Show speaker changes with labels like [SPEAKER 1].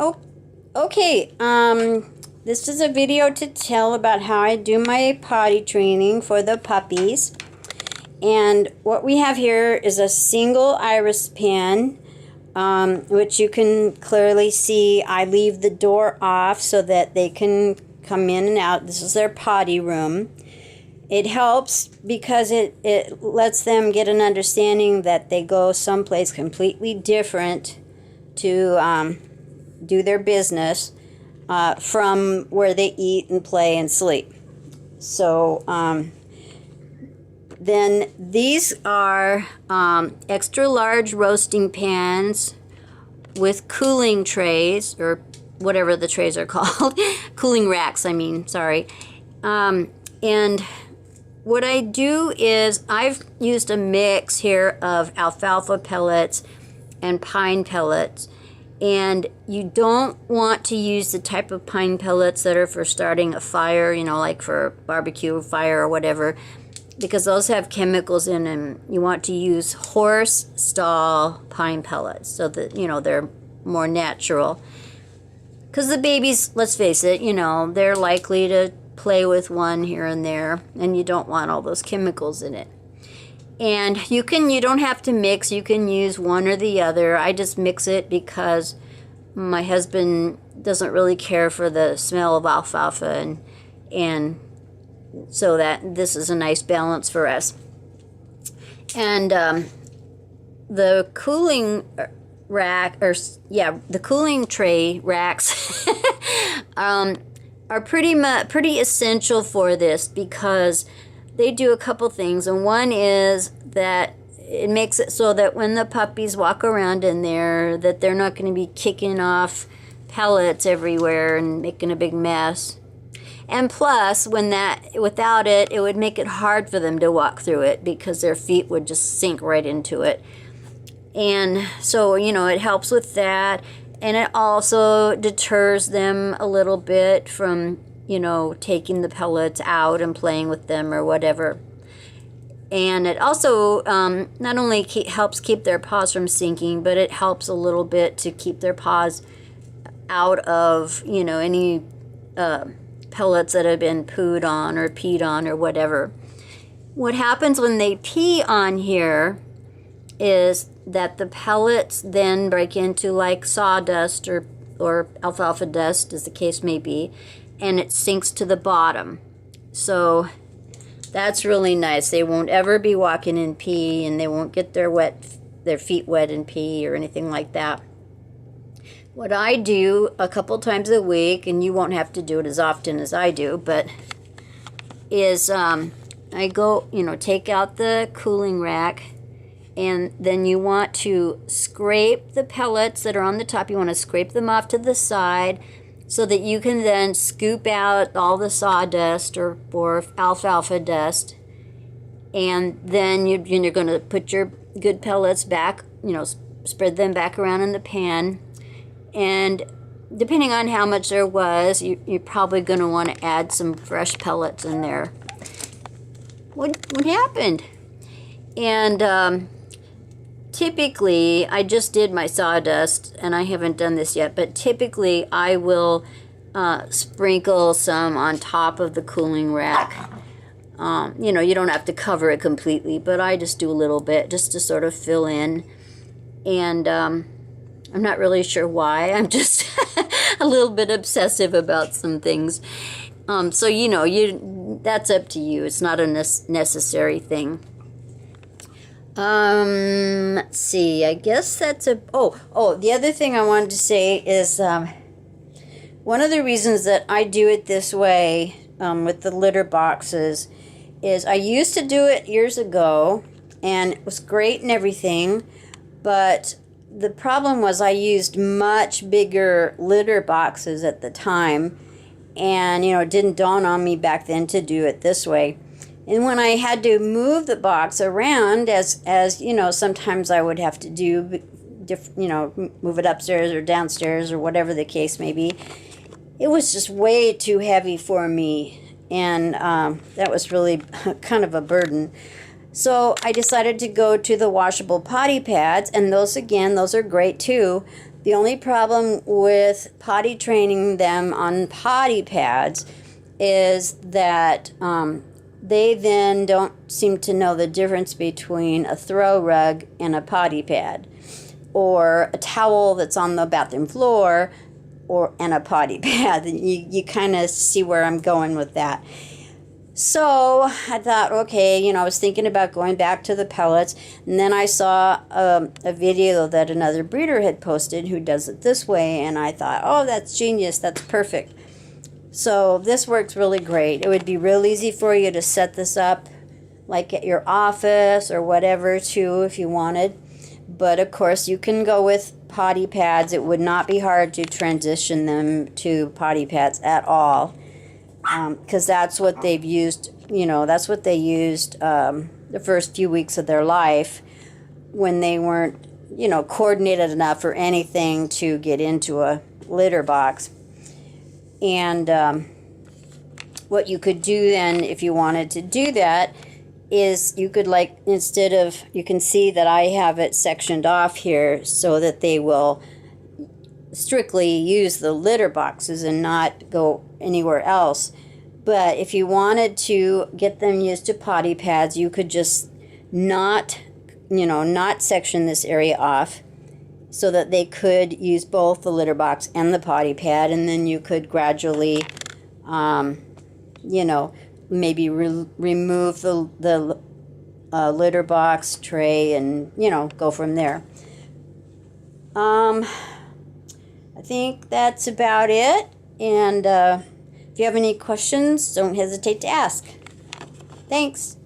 [SPEAKER 1] Oh, okay. This is a video to tell about how I do my potty training for the puppies. And what we have here is a single iris pen, which you can clearly see. I leave the door off so that they can come in and out. This is their potty room. It helps because it lets them get an understanding that they go someplace completely different to do their business from where they eat and play and sleep. So then these are extra large roasting pans with cooling trays, or whatever the trays are called. Cooling racks, I mean, sorry. And what I do is I've used a mix here of alfalfa pellets and pine pellets. And you don't want to use the type of pine pellets that are for starting a fire, you know, like for barbecue fire or whatever, because those have chemicals in them. You want to use horse stall pine pellets so that, you know, they're more natural. Because the babies, let's face it, you know, they're likely to play with one here and there, and you don't want all those chemicals in it. And you don't have to mix, you can use one or the other. I just mix it because my husband doesn't really care for the smell of alfalfa, and so that this is a nice balance for us. And the cooling the cooling tray racks are pretty essential for this, because they do a couple things. And one is that it makes it so that when the puppies walk around in there, that they're not going to be kicking off pellets everywhere and making a big mess. And plus, without it, it would make it hard for them to walk through it, because their feet would just sink right into it. And so, you know, it helps with that. And it also deters them a little bit from, you know, taking the pellets out and playing with them or whatever. And it also not only helps keep their paws from sinking, but it helps a little bit to keep their paws out of, you know, any pellets that have been pooed on or peed on or whatever. What happens when they pee on here is that the pellets then break into like sawdust or alfalfa dust, as the case may be, and it sinks to the bottom. So that's really nice. They won't ever be walking in pee, and they won't get their feet wet in pee or anything like that. What I do a couple times a week, and you won't have to do it as often as I do, but is I go, you know, take out the cooling rack, and then you want to scrape the pellets that are on the top. You want to scrape them off to the side so that you can then scoop out all the sawdust or alfalfa dust. And then you're going to put your good pellets back, you know, spread them back around in the pan. And depending on how much there was, you're probably going to want to add some fresh pellets in there. What happened? And typically, I just did my sawdust, and I haven't done this yet, but typically I will sprinkle some on top of the cooling rack. You know, you don't have to cover it completely, but I just do a little bit just to sort of fill in. And I'm not really sure why. I'm just a little bit obsessive about some things. So, you know, that's up to you. It's not a necessary thing. Let's see, I guess that's the other thing I wanted to say is one of the reasons that I do it this way with the litter boxes is I used to do it years ago, and it was great and everything, but the problem was I used much bigger litter boxes at the time, and, you know, it didn't dawn on me back then to do it this way. And when I had to move the box around, as you know, sometimes I would have to do, you know, move it upstairs or downstairs or whatever the case may be, it was just way too heavy for me. And that was really kind of a burden. So I decided to go to the washable potty pads, and those are great too. The only problem with potty training them on potty pads is that they then don't seem to know the difference between a throw rug and a potty pad, or a towel that's on the bathroom floor and a potty pad. You kind of see where I'm going with that. So I thought, okay, I was thinking about going back to the pellets, and then I saw a video that another breeder had posted who does it this way, and I thought, oh, that's genius, that's perfect. So this works really great. It would be real easy for you to set this up like at your office or whatever too if you wanted. But of course you can go with potty pads. It would not be hard to transition them to potty pads at all, because that's what they've used, that's what they used the first few weeks of their life when they weren't, coordinated enough or anything to get into a litter box. And what you could do then, if you wanted to do that, is you could, like, instead of, you can see that I have it sectioned off here so that they will strictly use the litter boxes and not go anywhere else. But if you wanted to get them used to potty pads, you could just not section this area off, so that they could use both the litter box and the potty pad, and then you could gradually, maybe remove the litter box tray and, go from there. I think that's about it, and if you have any questions, don't hesitate to ask. Thanks.